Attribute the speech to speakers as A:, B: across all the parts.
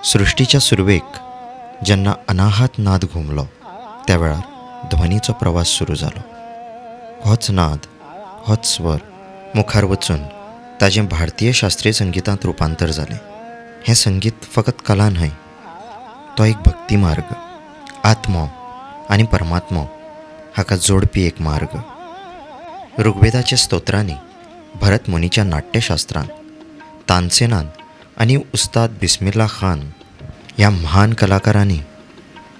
A: सृष्टीच्या सुरवेक जेन्ना अनाहत नाद घुमलो त्या वेळार ध्वनीचो प्रवास सुरू जालो. होच नाद, होच स्वर मुखार वचून ताजें भारतीय शास्त्रीय संगीतांत रुपांतर जालें. हें संगीत फकत कला न्हय, तो एक भक्ती मार्ग, आत्मो आनी परमात्मो हाका जोडपी एक मार्ग. ऋग्वेदाच्या स्तोत्रांनी, भरत मुनीच्या नाट्यशास्त्रांत, तानसेनान आनी उस्ताद बिस्मिल्ला खान ह्या महान कलाकारांनी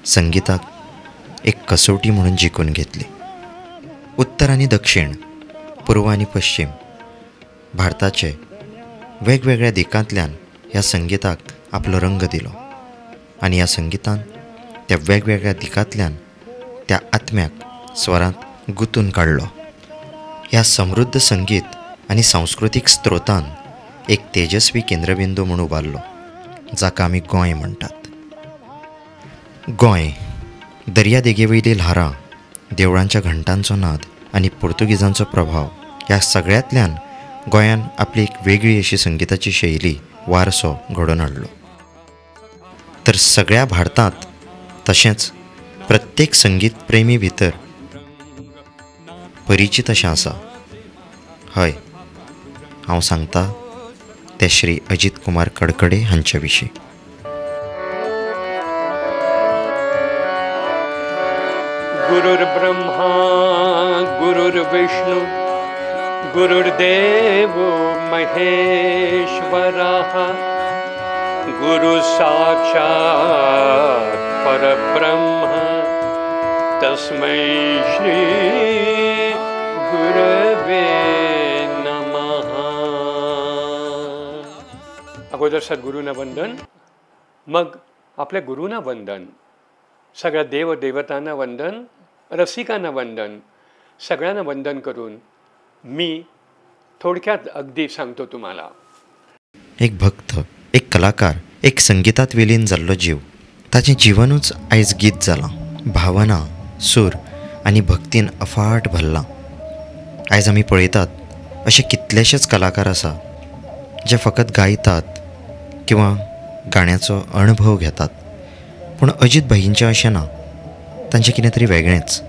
A: संगीताक एक कसोटी म्हणून जिखून घेतली. उत्तर आनी दक्षिण, पूर्व आनी पश्चिम भारताचे वेगवेगळ्या दिकांतल्यान ह्या संगीताक आपलो रंग दिलो आनी ह्या संगीतान त्या वेगवेगळ्या दिकांतल्यान त्या आत्म्याक स्वरांत गुंतून काडलो. ह्या समृद्ध संगीत आनी सांस्कृतीक स्त्रोतान एक तेजस्वी केंद्रबिंदू म्हूण उबारलो, जाका आमी गोंय म्हणटात. गोंय दर्या देगेवयली ल्हारां, देवळांच्या घंटांचो नाद आनी पुर्तुगीजांचो प्रभाव ह्या सगळ्यांतल्यान गोंयान आपली एक वेगळी अशी संगीताची शैली, वारसो घडोवन हाडलो. तर सगळ्या भारतांत तशेंच प्रत्येक संगीत प्रेमी भितर परिचीत अशें आसा. हय, हांव सांगता ते श्री अजित कुमार कडकडे हांचे विशीं.
B: गुरुर्ब्रह्मा गुरुर्विष्णु गुरुर्देव महेश्वरः गुरु साक्षात् परब्रह्म तस्मै श्री गुरवे नमः. अगोदर सद्गुरूंना वंदन, मग आपल्या गुरूंना वंदन, सगळ्या देवदेवतांना वंदन, रसिकांना वंदन, सगळ्यांना वंदन करून मी थोडक्यात अगदी सांगतो तुम्हाला.
A: एक भक्त, एक कलाकार, एक संगीतात विलीन जाल्लो जीव, ताचें जिवनूच आयज गीत जालां. भावना, सूर आनी भक्तीन अफाट भरलां. आयज आमी पळयतात अशे कितलेशेच कलाकार आसा जे फकत गायतात किंवा गाण्याचो अणभव घेतात. पूण अजित भाईंचें अशें ना. तांचें कितें तरी वेगळेंच.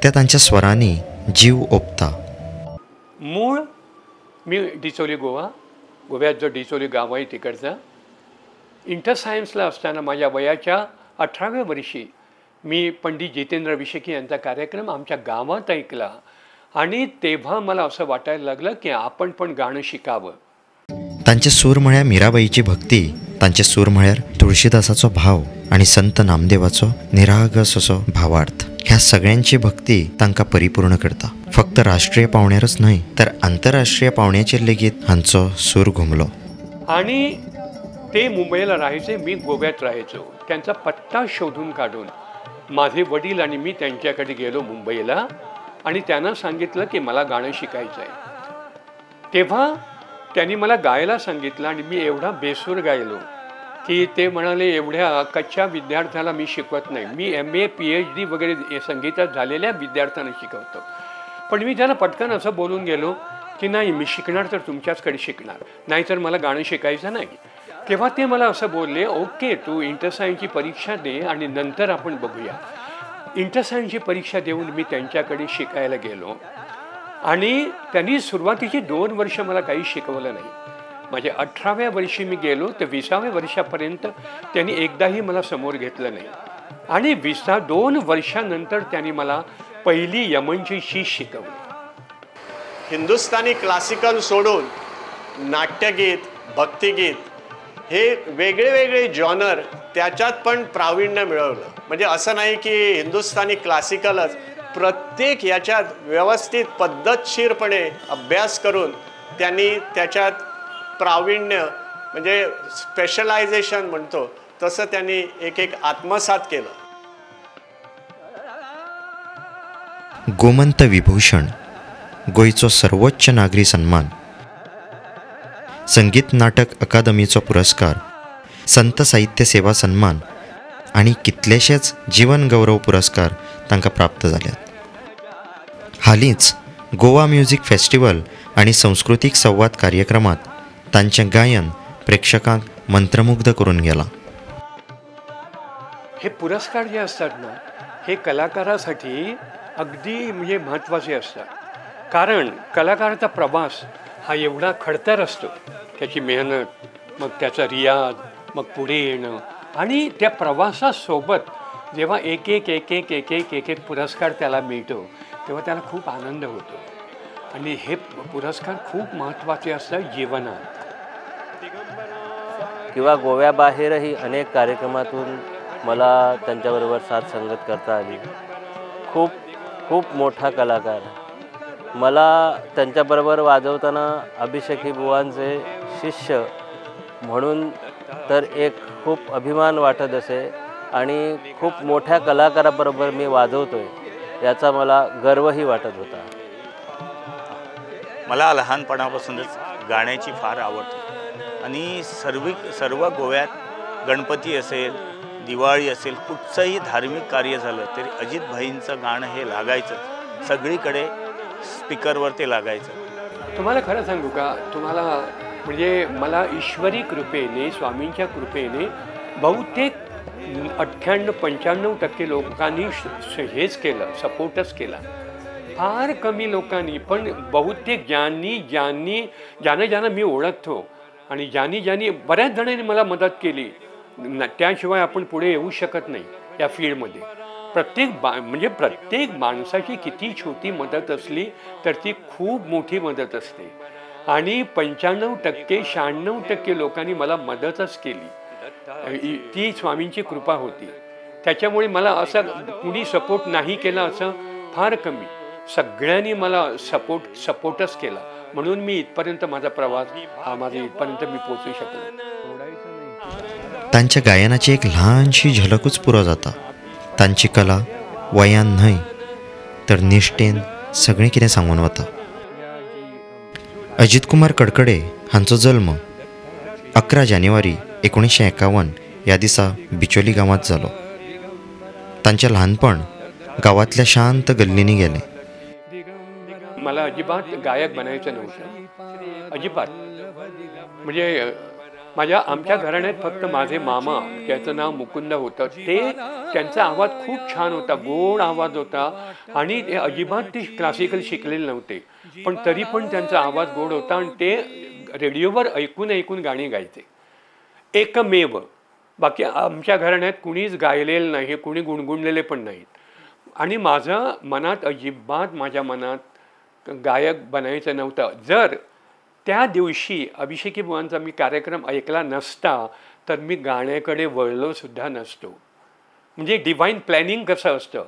A: त्या तांच्या स्वरांनी जीव ओंपता.
B: मूळ मी डिचोली गोव्यात जो डिचोली गाव आहे तिकडचा. इंटर सायन्सला असताना माझ्या वयाच्या 18व्या वर्षी मी पंडित जितेंद्र अभिषेकी यांचा कार्यक्रम आमच्या गावात ऐकला आणि तेव्हा मला असं वाटायला लागलं की आपण पण गाणं शिकावं.
A: तांचे सूर म्हळ्यार मिराबाईची भक्ती, तांचे सूर म्हळ्यार तुळशीदासाचो भाव आनी संत नामदेवाचो निरागस असो भावार्थ. ह्या सगळ्यांची भक्ती तांकां परिपूर्ण करता. फक्त राष्ट्रीय पावण्यारच न्हय तर आंतरराष्ट्रीय पावण्याचेर लेगीत हांचो सूर घुमलो.
B: आणि ते मुंबईला राहायचे, मी गोव्यात राहायचो. त्यांचा पत्ता शोधून काढून माझे वडील आणि मी त्यांच्याकडे गेलो मुंबईला आणि त्यांना सांगितलं की मला गाणं शिकायचं आहे. तेव्हा त्यांनी मला गायला सांगितलं आणि मी एवढा बेसूर गायलो की ते म्हणाले एवढ्या कच्च्या विद्यार्थ्याला मी शिकवत नाही, मी MA PhD वगैरे संगीतात झालेल्या विद्यार्थ्यांना शिकवतो. पण मी त्यांना पटकन असं बोलून गेलो की नाही, मी शिकणार तर तुमच्याचकडे शिकणार, नाहीतर मला गाणं शिकायचं नाही. तेव्हा ते मला असं बोलले, ओके तू इंटर सायन्सची परीक्षा दे आणि नंतर आपण बघूया. इंटर सायन्सची परीक्षा देऊन मी त्यांच्याकडे शिकायला गेलो आणि त्यांनी सुरुवातीची 2 वर्ष मला काही शिकवलं नाही. माझ्या 18व्या वर्षी मी गेलो तर 20व्या वर्षापर्यंत त्यांनी एकदाही मला समोर घेतलं नाही. आणि 2 वर्षानंतर त्यांनी मला पहिली यमनची शीश शिकवली.
C: हिंदुस्थानी क्लासिकल सोडून नाट्यगीत, भक्तिगीत हे वेगळे वेगळे जॉनर त्याच्यात पण प्रावीण्य मिळवलं. म्हणजे असं नाही की हिंदुस्थानी क्लासिकलच, प्रत्येक याच्यात व्यवस्थित पद्धतशीरपणे अभ्यास करून त्यांनी त्याच्यात प्रावीण्य म्हणजे स्पेशलायझेशन म्हणतो तसं त्यांनी एक आत्मसात केलं.
A: गोमंत विभूषण, गोंयचो सर्वोच्च नागरी सन्मान, संगीत नाटक अकादमीचो पुरस्कार, संत साहित्य सेवा सन्मान आनी कितलेशेच जीवन गौरव पुरस्कार तांकां प्राप्त जाल्यात. हालींच गोवा म्युझिक फेस्टिवल आणि सांस्कृतिक संवाद कार्यक्रमात तांचें गायन प्रेक्षकांक मंत्रमुग्ध करून गेलां.
B: हे पुरस्कार जे असतात ना हे कलाकारासाठी अगदी म्हणजे महत्त्वाचे असतात, कारण कलाकाराचा प्रवास हा एवढा खडतर असतो, त्याची मेहनत, मग त्याचा रियाज, मग पुढे येणं, आणि त्या प्रवासासोबत जेव्हा एक एक एक एक एक एक एक एक पुरस्कार त्याला मिळतो तेव्हा त्याला खूप आनंद होतो. आणि हे पुरस्कार खूप महत्त्वाचे असतात जीवनात.
D: किंवा गोव्याबाहेरही अनेक कार्यक्रमातून मला त्यांच्याबरोबर साथ संगत करता आली. खूप खूप मोठा कलाकार. मला त्यांच्याबरोबर वाजवताना अभिषेकी बुवांचे शिष्य म्हणून तर एक खूप अभिमान वाटत असे आणि खूप मोठ्या कलाकाराबरोबर मी वाजवतोय याचा मला गर्वही वाटत होता.
E: मला लहानपणापासूनच गाण्याची फार आवड होती आणि सर्व गोव्यात गणपती असेल, दिवाळी असेल, कुठचंही धार्मिक कार्य झालं तरी अजित भाईंचं गाणं हे लागायचं. सगळीकडे स्पीकरवर ते लागायचं.
B: तुम्हाला खरं सांगू का, तुम्हाला म्हणजे मला ईश्वरी कृपेने, स्वामींच्या कृपेने बहुतेक 98-95% लोकांनी हेच केलं, सपोर्टच केला. फार कमी लोकांनी, पण बहुतेक ज्यांना मी ओळखतो आणि ज्यांनी बऱ्याच जणांनी मला मदत केली, त्याशिवाय आपण पुढे येऊ शकत नाही या फील्डमध्ये. प्रत्येक माणसाची किती छोटी मदत असली तर ती खूप मोठी मदत असते. आणि 95% 96% लोकांनी मला मदतच केली. ती स्वामींची कृपा होती. त्याच्यामुळे मला असं कुणी सपोर्ट नाही केला असं फार कमी, सगळ्यांनी मला सपोर्टच केला. म्हणून मी इथपर्यंत माझा प्रवास इथपर्यंत मी पोचू शकलो.
A: तांच्या गायनाची एक ल्हानशी झलकूच पुरो जाता. तांची कला वयान न्हय तर निश्ठेन सगळें कितें सांगून वता. अजित कुमार कडकडे हांचो जल्म 11 जानेवारी 1951 ह्या दिसा बिचोली गांवांत जालो. तांचें ल्हानपण गांवांतल्या शांत गल्लींनी गेलें.
B: मला अजिबात गायक बनायचं नव्हतं, अजिबात. म्हणजे आमच्या घराण्यात फक्त माझे मामा, त्याचं नाव मुकुंद होतं, त्यांचा आवाज खूप छान होता, गोड आवाज होता आणि ते अजिबात ते क्लासिकल शिकलेले नव्हते, पण तरी पण त्यांचा आवाज गोड होता आणि ते रेडिओवर ऐकून गाणी गायचे. एकमेव. बाकी आमच्या घराण्यात कुणीच गायलेलं नाही, कुणी गुणगुणलेले पण नाहीत. आणि माझ्या मनात गायक बनायचं नव्हतं. जर त्या दिवशी अभिषेकी बुवांचा मी कार्यक्रम ऐकला नसता तर मी गाण्याकडे वळलो सुद्धा नसतो. म्हणजे डिवाईन प्लॅनिंग कसं असतं,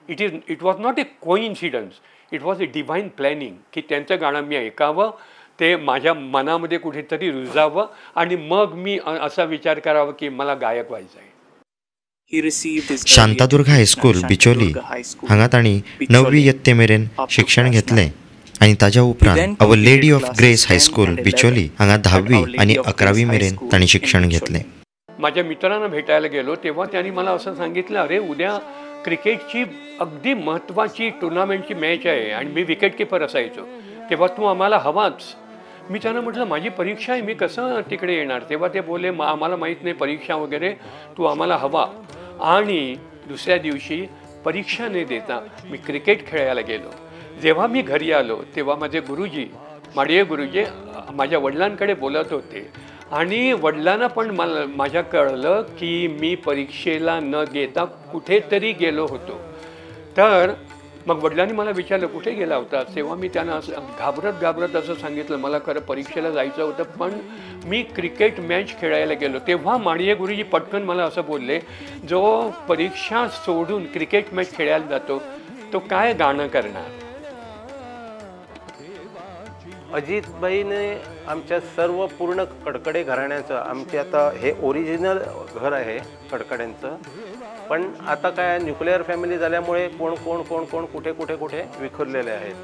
B: it was not a coincidence, it was a divine planning की त्यांचं गाणं मी ऐकावं, ते माझ्या मनामध्ये कुठेतरी रुजावं आणि मग मी असा विचार करावा की मला गायक व्हायचं आहे.
A: शांतादुर्गा हायस्कूल बिचोली हांगा तांणी 9वी इयत्ते मेरेन शिक्षण घेतलें आणि ताज्या उपरांत our lady of grace high school Bicholim हांगा 10वी आणि 11वी मेरेन तांणी शिक्षण घेतलें.
B: माझ्या मित्रांना भेटायला गेलो तेव्हा त्यांनी मला असं सांगितलं, अरे उद्या क्रिकेटची अगदी महत्त्वाची टुर्नामेंटची मॅच आहे आणि मी विकेट किपर असायचो, तेव्हा तू आम्हाला हवाच. मी त्यांना म्हटलं माझी परीक्षा आहे, मी कसं तिकडे येणार. तेव्हा ते बोलले आम्हाला माहीत नाही परीक्षा वगैरे, तू आम्हाला हवा. आणि दुसऱ्या दिवशी परीक्षा न देता मी क्रिकेट खेळायला गेलो. जेव्हा मी घरी आलो तेव्हा माझे गुरुजी, माडिये गुरुजी माझ्या वडिलांकडे बोलत होते आणि वडिलांना पण माझ्या कळलं की मी परीक्षेला न गेता कुठेतरी गेलो होतो. तर मग वडिलांनी मला विचारलं कुठे गेला होता. तेव्हा मी त्यांना असं घाबरत असं सांगितलं मला खरं परीक्षेला जायचं होतं पण मी क्रिकेट मॅच खेळायला गेलो. तेव्हा माडिये गुरुजी पटकन मला असं बोलले, जो परीक्षा सोडून क्रिकेट मॅच खेळायला जातो तो काय गाणं करणार.
D: अजितबाईने आमच्या सर्व पूर्ण कडकडे घराण्याचं, आमचे आता हे ओरिजिनल घर आहे कडकड्यांचं, पण आता काय न्यूक्लिअर फॅमिली झाल्यामुळे कोण कोण कोण कोण कुठे कुठे कुठे विखुरलेले आहेत,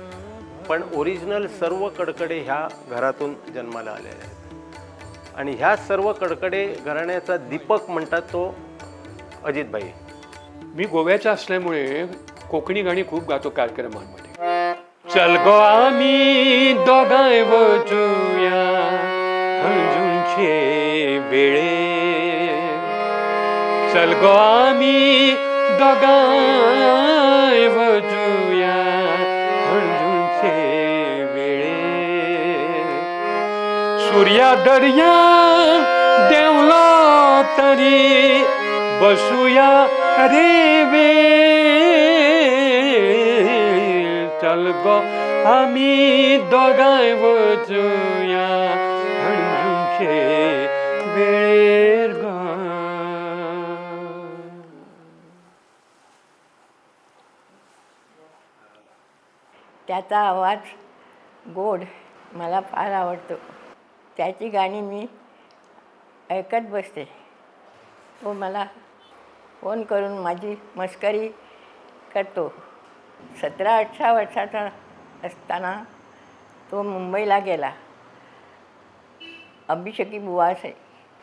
D: पण ओरिजिनल सर्व कडकडे ह्या घरातून जन्माला आलेले आहेत. आणि ह्या सर्व कडकडे घराण्याचा दीपक म्हणतात तो अजितबाई.
B: मी गोव्याचा असल्यामुळे कोकणी गाणी खूप गातो कार्यक्रमांमध्ये. चल गो आम्ही दोघांय वचूया हंजूंचे वेळे, चल गो आम्ही दोघांय वचूया हळदूचे वेळे सूर्या दर्या देवला तरी बसूया रे वेळ चल गो आम्ही दोघांय वचूया हळदूचे वेळेर ग.
F: त्याचा आवाज गोड मला फार आवडतो. त्याची गाणी मी ऐकत बसते. तो मला फोन करून माझी मस्करी करतो. 17-18 वर्षाचा असताना तो मुंबईला गेला. अभिषेकी बुवा असे.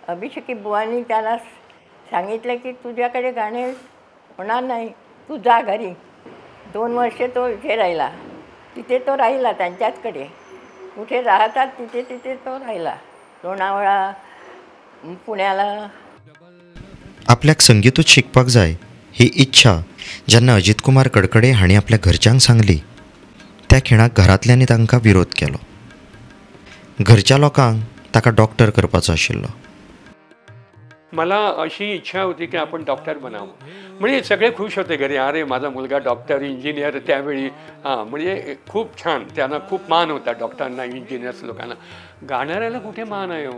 F: अभिषेकी बुवांनी त्याला सांगितलं की तुझ्याकडे गाणे होणार नाही, तू जा घरी. 2 वर्षे तो इथे राहिला. तिथे तो राहिला त्यांच्याचकडे. कुठे राहतात तिथे तो राहिला. लोणावळा, पुण्याला.
A: आपल्याक संगीतूच शिकपाक जाय ही इच्छा जेन्ना अजित कुमार कडकडे हांणी आपल्या घरच्यांक सांगली त्या खिणाक घरांतल्यांनी तांकां विरोध केलो. घरच्या लोकांक ताका डॉक्टर करपाचो आशिल्लो.
B: मला अशी इच्छा होती की आपण डॉक्टर बनावं. म्हणजे सगळे खुश होते घरी, अरे माझा मुलगा डॉक्टर इंजिनियर. त्यावेळी म्हणजे खूप छान, त्यांना खूप मान होता डॉक्टरांना, इंजिनियर्स लोकांना. गाणाऱ्याला कुठे मान आहे हो.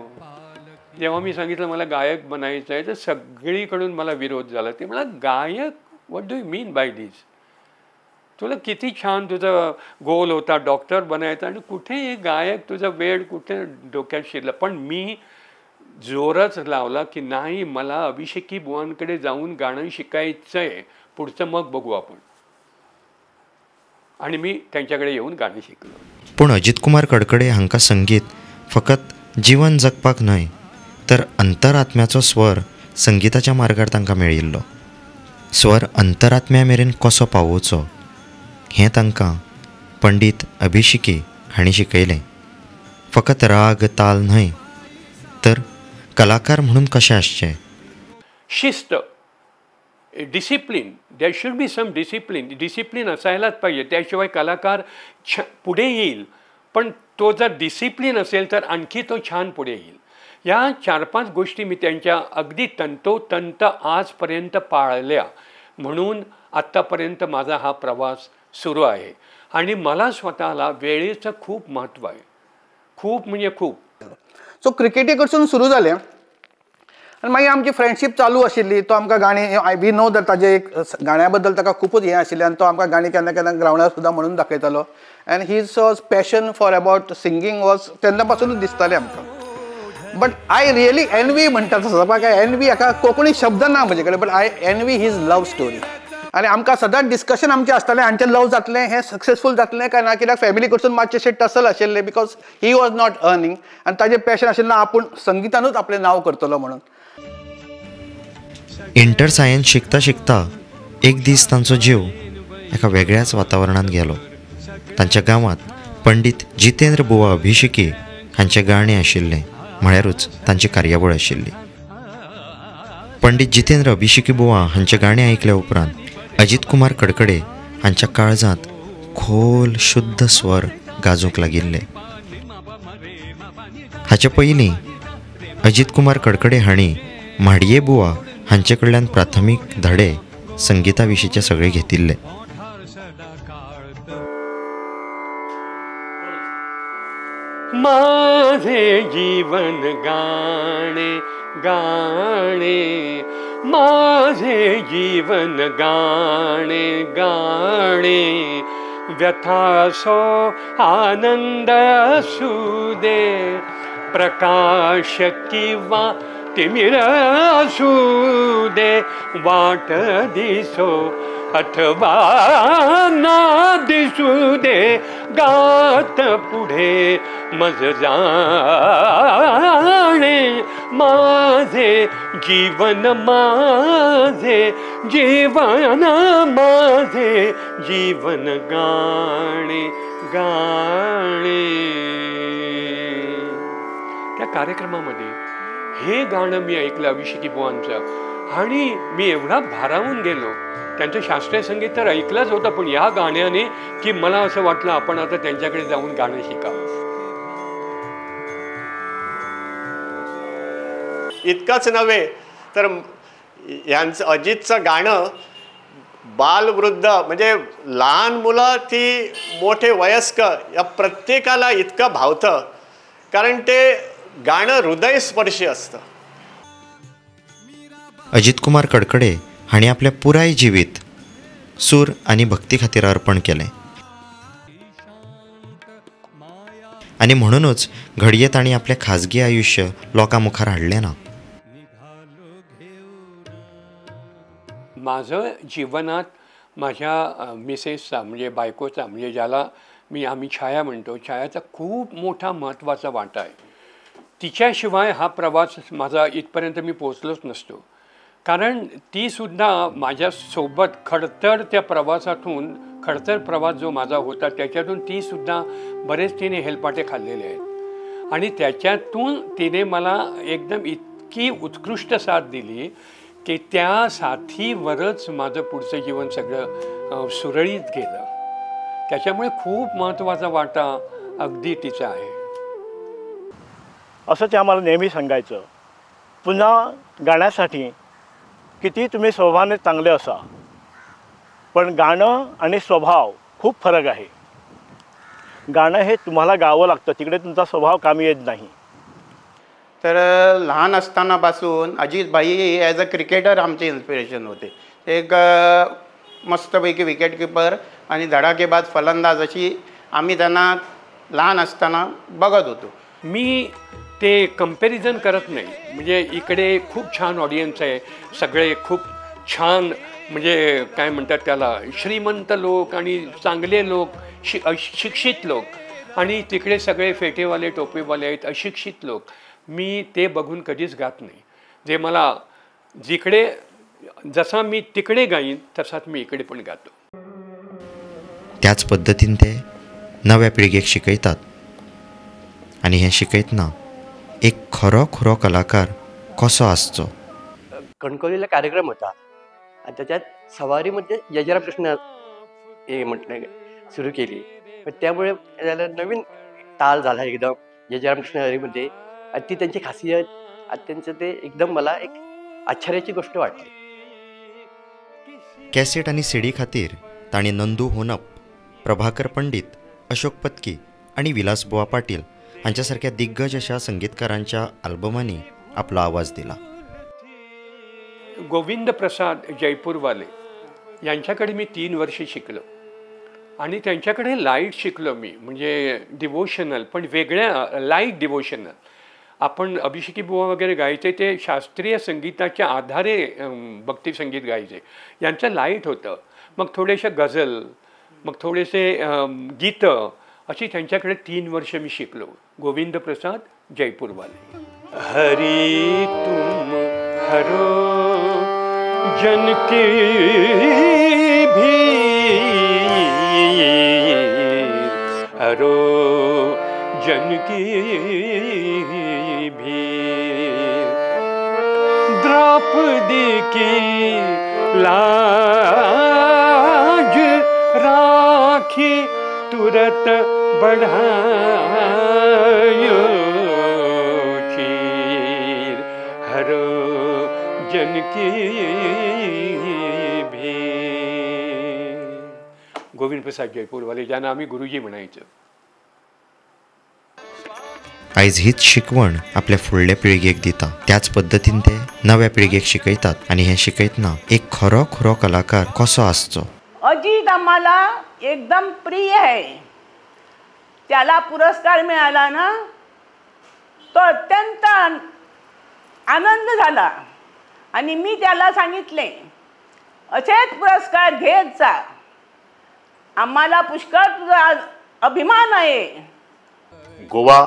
B: जेव्हा मी सांगितलं मला गायक बनायचं आहे तर सगळीकडून मला विरोध झाला. ते मला गायक, what do you mean by this? तुला किती छान तुझा गोल होता डॉक्टर बनायचा आणि कुठे हे गायक तुझा वेळ कुठे डोक्यात शिरला. पण मी जोरच लावला की नाही, मला अभिषेकी बुवांकडे जाऊन गाणं शिकायचं आहे, पुढचं मग बघू आपण. आणि मी त्यांच्याकडे येऊन गाणी शिकलो.
A: पूण अजित कुमार कडकडे हांकां संगीत फकत जीवन जगपाक न्हय तर अंतरात्म्याचो स्वर संगीताच्या मार्गार तांकां मेळिल्लो. स्वर अंतरात्म्या मेरेन कसो पावोवचो हें तांकां पंडीत अभिषेकी हांणी शिकयलें. फकत राग ताल न्हय तर कलाकार म्हणून कशें आसचें.
B: शिस्त, discipline, there should be some discipline. Discipline असायलाच पाहिजे, त्याशिवाय कलाकार पुढे येईल. पण तो जर डिसिप्लिन असेल तर आणखी तो छान पुढे येईल. या 4-5 गोष्टी मी त्यांच्या अगदी तंतोतंत आजपर्यंत पाळल्या, म्हणून आत्तापर्यंत माझा हा प्रवास सुरू आहे. आणि मला स्वतःला वेळेचं खूप महत्त्व आहे, खूप म्हणजे खूप.
G: सो क्रिकेटी कडसून सुरू जालें आनी मागीर आमची फ्रेंडशीप चालू आशिल्ली. तो आमकां गाणी, वी नो दॅट ताजे एक गाण्या बद्दल ताका खूपच हें आशिल्लें आनी तो आमकां गाणी केन्ना केन्ना ग्रावंडार सुद्दां म्हणून दाखयतालो. आनी his passion for about singing was तेन्ना पासूनच दिसतालें आमकां. बट आय रियली एनवी म्हणटा तसो, एनवी हाका कोंकणी शब्द ना म्हजे कडेन, but I envy his love story. आनी आमकां सदांच डिस्कशन आमचें आसतालें हांचें लव जातलें, हें सक्सेसफूल जातलें काय ना, कित्याक फॅमिली कडसून मातशें टसल आशिल्लें, because he was not earning. आनी ताजें पॅशन आशिल्लें आपूण संगितानूच आपलें नांव करतलो म्हणून.
A: इंटर सायन्स शिकता शिकता एक दीस तांचो जीव एका वेगळ्याच वातावरणांत गेलो. तांच्या गांवांत पंडीत जितेंद्र बुवा अभिषेकी हांचें गाणें आशिल्लें, म्हळ्यारूच तांची कार्यावळ आशिल्ली. पंडीत जितेंद्र अभिषेकी बुवा हांचें गाणें आयकल्या उपरांत अजित कुमार कडकडे हांच्या काळजांत खोल शुद्ध स्वर गाजूंक लागिल्ले. हाचे पयलीं अजित कुमार कडकडे हांणी म्हाडये बुवा हांचे कडल्यान प्राथमीक धडे संगिता विशींचे सगळे घेतिल्ले.
B: माझे जीवन गाणे गाणे, माझे जीवन गाणे गाणे, व्यथा सो आनंद असू दे, प्रकाश किंवा तिमिर असू दे, वाट दिसो अथवा ना दिसू दे, गात पुढे मज जाणे, माझे जीवन माझे जीवन माझे जीवन गाणे गाणे. त्या कार्यक्रमामध्ये हे गाणं मी ऐकलं अभिषेकी बुवांचं आणि मी एवढा भारावून गेलो. त्यांचं शास्त्रीय संगीत तर ऐकलंच होतं, पण या गाण्याने की मला असं वाटलं आपण आता त्यांच्याकडे जाऊन गाणं शिकावं.
C: इतकंच नव्हे तर यांचं अजितचं गाणं बालवृद्ध म्हणजे लहान मुलं ती मोठे वयस्क या प्रत्येकाला इतकं भावतं, कारण ते गाणं हृदयस्पर्शी असतं.
A: अजित कुमार कडकडे हाणी आपल्या पुराय जिवीत सूर आणि भक्ती खातीर अर्पण केलें आणि म्हणूनच घडये ताणी आपलें खाजगी आयुष्य लोकां मुखार हाडलें ना.
B: माझं जीवनात माझ्या मिसेसचा म्हणजे बायकोचा म्हणजे ज्याला आम्ही छाया म्हणतो, छायाचा खूप मोठा महत्त्वाचा वाटा आहे. तिच्याशिवाय हा प्रवास माझा इथपर्यंत मी पोचलोच नसतो, कारण तीसुद्धा माझ्यासोबत खडतर त्या प्रवासातून खडतर प्रवास जो माझा होता त्याच्यातून तीसुद्धा बरेच तिने हेलपाटे खाल्लेले आहेत आणि त्याच्यातून तिने मला एकदम इतकी उत्कृष्ट साथ दिली की त्या साथीवरच माझं पुढचं जीवन सगळं सुरळीत गेलं. त्याच्यामुळे खूप महत्त्वाचा वाटा अगदी तिचा आहे.
H: असं ते आम्हाला नेहमी सांगायचं. पुन्हा गाण्यासाठी किती तुम्ही स्वभावाने चांगले असा, पण गाणं आणि स्वभाव खूप फरक आहे. गाणं हे तुम्हाला गावं लागतं, तिकडे तुमचा स्वभाव कामी येत नाही.
I: तर लहान असतानापासून अजित भाई ॲज अ क्रिकेटर आमचे इन्स्पिरेशन होते. एक मस्तपैकी विकेट किपर आणि धडाकेबाज फलंदाज अशी आम्ही त्यांना लहान असताना बघत होतो.
B: मी ते कंपॅरिझन करत नाही. म्हणजे इकडे खूप छान ऑडियन्स आहे, सगळे खूप छान म्हणजे काय म्हणतात त्याला श्रीमंत लोक आणि चांगले लोक, शिक्षित लोक, आणि तिकडे सगळे फेटेवाले टोपेवाले आहेत अशिक्षित लोक. मी ते बघून कधीच गात नाही. जे मला जिकडे जसा मी तिकडे गाईन तसाच मी इकडे पण गातो.
A: त्याच पद्दतीन ते नव्या पिळगेक शिकयतात आणि हे शिकयतना एक खरो कलाकार कसो आसचो.
J: कणकवलीला कार्यक्रम होता आणि त्याच्यात सवारीमध्ये जयराम कृष्ण हे म्हटलं सुरू केली. त्यामुळे त्याला नवीन ताल झाला एकदम जयराम कृष्ण हरीमध्ये आणि ती त्यांची खासियत आणि त्यांचं ते एकदम मला एक आश्चर्याची गोष्ट वाटली.
A: कॅसेट आणि सीडी खातीर ताणी नंदू होनप, प्रभाकर पंडित, अशोक पत्की आणि विलास बुवा पाटील हांच्यासारख्या दिग्गज अशा संगीतकारांच्या आल्बमांनी आपला आवाज दिला.
B: गोविंद प्रसाद जयपूरवाले यांच्याकडे मी 3 वर्षे शिकलो आणि त्यांच्याकडे लाईट शिकलो मी, म्हणजे डिवोशनल, पण वेगळ्या लाईट डिवोशनल. आपण अभिषेकी बुवा वगैरे गायचे ते शास्त्रीय संगीताच्या आधारे भक्ती संगीत गायचे. यांचं लाईट होतं. मग थोडेसे गझल, मग थोडेसे गीतं, अशी त्यांच्याकडे 3 वर्ष मी शिकलो. गोविंद प्रसाद जयपूरवाले. हरी तुम हरो जन की भी हरो जन की भी द्रौपदी की लाज राखी तुरत बढ़ायो चीर हरो जन की भी. गोविंद प्रसाद जयपूरवाले ज्यांना आम्ही गुरुजी म्हणायचो.
A: आयज हीच शिकवण आपल्या फुडल्या पिळगेक दिता. त्याच पद्दतीन ते नव्या पिळगेक शिकयतात आणि हे शिकयतना एक खरो कलाकार कसो आसचो.
K: अजित आम्हाला एकदम प्रिय आहे. त्याला पुरस्कार मिळाला ना तो अत्यंत आनंद झाला आणि मी त्याला सांगितले असेच पुरस्कार घेत जा, आम्हाला पुष्कळ तुझा अभिमान आहे.
L: गोवा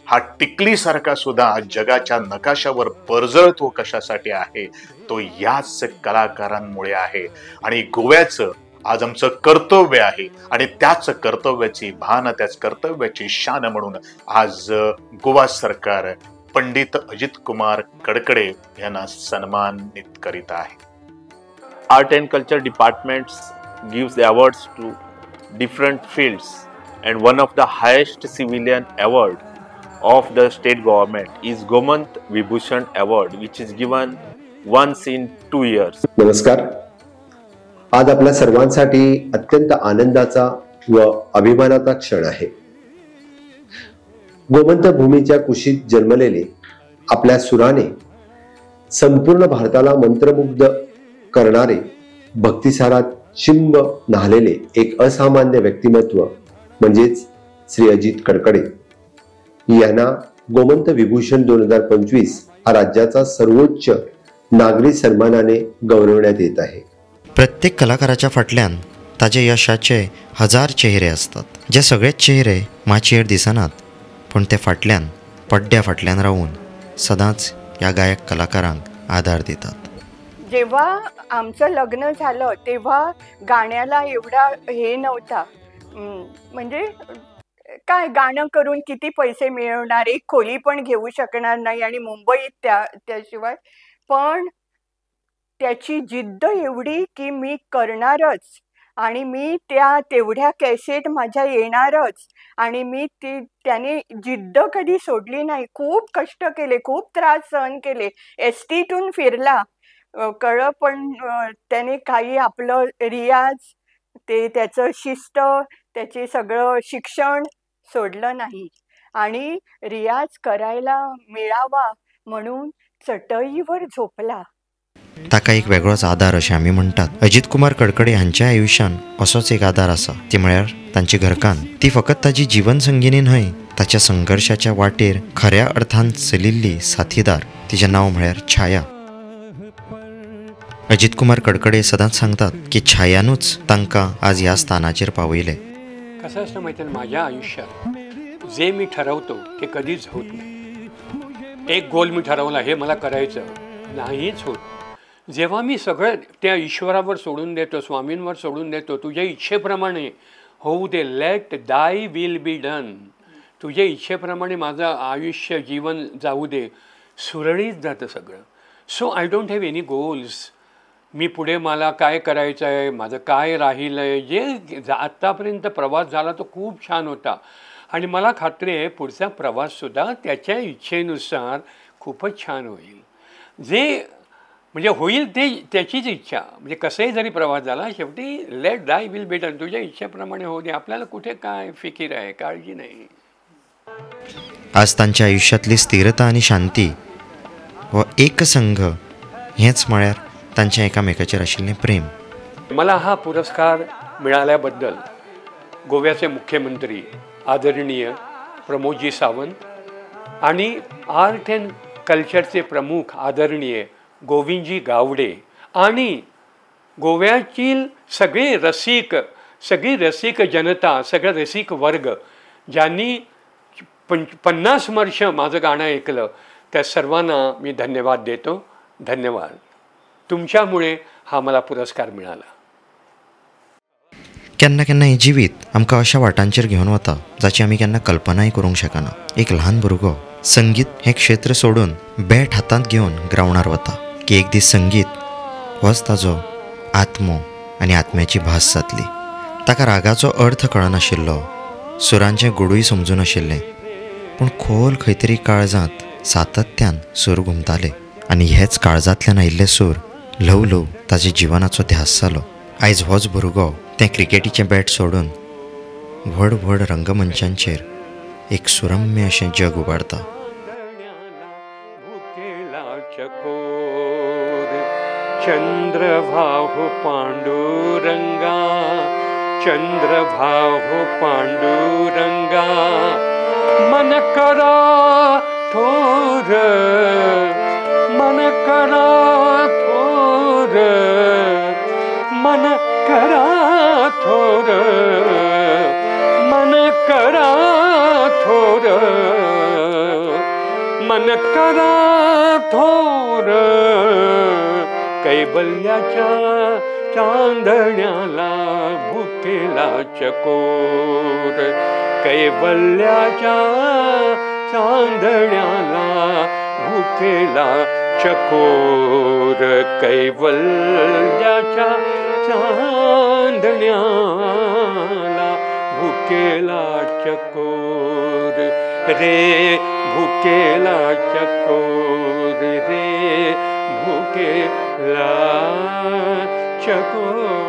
L: हा टिकलीसारखा सुद्धा जगाच्या नकाशावर परजळतो कशासाठी आहे, तो याच कलाकारांमुळे आहे. आणि गोव्याचं आज आमचं कर्तव्य आहे आणि त्याच कर्तव्याची भान, त्याच कर्तव्याची शान म्हणून आज गोवा सरकार पंडित अजित कुमार कडकडे यांना सन्मानित करीत आहे.
M: Art and Culture departments gives the awards to different fields, and one of the highest civilian award of the state government is Gomant Vibhushan Award, which is given once in 2 years.
N: नमस्कार. आज आपल्या सर्वांसाठी अत्यंत आनंदाचा व अभिमानाचा क्षण आहे. गोमंत भूमीच्या कुशीत जन्मलेले, आपल्या सुराने संपूर्ण भारताला मंत्रमुग्ध करणारे, भक्तिसारात चिंब न्हालेले एक असामान्य व्यक्तिमत्व म्हणजेच श्री अजित कडकडे यांना गोमंत विभूषण 2025 हा राज्याचा सर्वोच्च नागरी सन्मानाने गौरवण्यात येत आहे.
A: प्रत्येक कलाकाराच्या फाटल्यान ताजे यशाचे 1000 चेहरे असतात. जे सगळेच चेहरे माचयेर दिसनात, पण ते फाटल्यान पड्ड्या फाटल्यान रावून सदांच या गायक कलाकारांक आधार दितात.
O: जेव्हा आमचं लग्न झालं तेव्हा गाण्याला एवढा हे नव्हता. म्हणजे काय गाणं करून किती पैसे मिळवणार, एक खोली पण घेऊ शकणार नाही आणि मुंबईत त्याशिवाय. पण त्याची जिद्द एवढी की मी करणारच आणि मी तेवढ्या कॅसेट माझ्या येणारच आणि मी त्याने जिद्द कधी सोडली नाही. खूप कष्ट केले, खूप त्रास सहन केले. एसटीतून फिरला कळलं, पण त्याने काही आपलं रियाज, त्याचं शिस्त, त्याचे सगळं शिक्षण सोडलं नाही आणि रियाज करायला मिळावा म्हणून चटईवर झोपला.
A: ताका एक वेगळोच आधार अशें आमी म्हणटात. अजित कुमार कडकडे हांच्या आयुश्यान असोच एक आधार आसा. ती म्हळ्यार तांची घरकान्न. ती फकत ताजी जीवन संगिनी न्हय, ताच्या संघर्षाच्या वाटेर खऱ्या अर्थान चलिल्ली साथीदार. तिचें नांव म्हळ्यार छाया. अजित कुमार कडकडे सदांच सांगतात की छायानूच तांकां आज ह्या स्थानाचेर पावयले.
B: कसं असतं माहिती आहे, माझ्या आयुष्यात जे मी ठरवतो ते कधीच होत नाही. एक गोल मी ठरवला, हे मला करायचं, नाहीच होत. जेव्हा मी सगळं त्या ईश्वरावर सोडून देतो, स्वामींवर सोडून देतो, तुझ्या इच्छेप्रमाणे होऊ दे, लेट दाय विल बी डन, तुझ्या इच्छेप्रमाणे माझं आयुष्य जीवन जाऊ दे, सुरळीत जातं सगळं. So I don't have any goals. मी पुढे मला काय करायचं आहे, माझं काय राहिलं आहे, जे आत्तापर्यंत प्रवास झाला तो खूप छान होता आणि मला खात्री आहे पुढचा प्रवाससुद्धा त्याच्या इच्छेनुसार खूपच छान होईल. जे म्हणजे होईल ते त्याचीच इच्छा. म्हणजे कसंही जरी प्रवास झाला, शेवटी लेट दाय विल बी डन, तुझ्या इच्छेप्रमाणे होऊ दे. आपल्याला कुठे काय फिकीर आहे, काळजी नाही.
A: आज तांच्या आयुष्यातली स्थिरता आणि शांती व एकसंघ हेच म्हळ्यार तांच्या एकामेकाचेर आशिल्लें प्रेम.
B: मला हा पुरस्कार मिळाल्याबद्दल गोव्याचे मुख्यमंत्री आदरणीय प्रमोदजी सावंत आणि आर्ट अँड कल्चरचे प्रमुख आदरणीय गोविंदजी गावडे आणि गोव्यातील सगळी रसिक जनता, सगळं रसिक वर्ग ज्यांनी 50 वर्ष माझं गाणं ऐकलं, त्या सर्वांना मी धन्यवाद देतो. धन्यवाद. तुमच्यामुळे हा मला पुरस्कार मिळाला.
A: केन्ना केन्ना हें जिवीत आमकां अशा वाटांचेर घेवन वता जाची आमी केन्ना कल्पनाय करूंक शकना. एक ल्हान भुरगो संगीत हें क्षेत्र सोडून बॅट हातांत घेवन ग्रावंडार वता की एक दीस संगीत होच ताजो आत्मो आनी आत्म्याची भास जातली. ताका रागाचो अर्थ कळनाशिल्लो, सुरांचें गोडूय समजून नाशिल्लें, पूण खोल खंय तरी काळजांत सातत्यान सूर घुमताले आनी हेच काळजांतल्यान आयिल्ले सूर ल्हव ल्हव ताजे जिवनाचो ध्यास जालो. आयज होच भुरगो तें क्रिकेटीचें बॅट सोडून व्हड व्हड रंगमंचांचेर एक सुरम्य अशें जग उबारता.
B: चंद्रभाहु पांडुरंगा, चंद्रभाहु पांडुरंगा, मन करा थोर, मन करा थोर, मन करा थोर, मन करा थोर, मन करा थोर. कैबल्याच्या चांदण्याला भुकेला चकोर, कैबल्याच्या चांदण्याला भुकेला चकोर कैवल्याच्या चांदण्याला भुकेला चकोर रे भुकेला चकोर रे भुकेला चकोर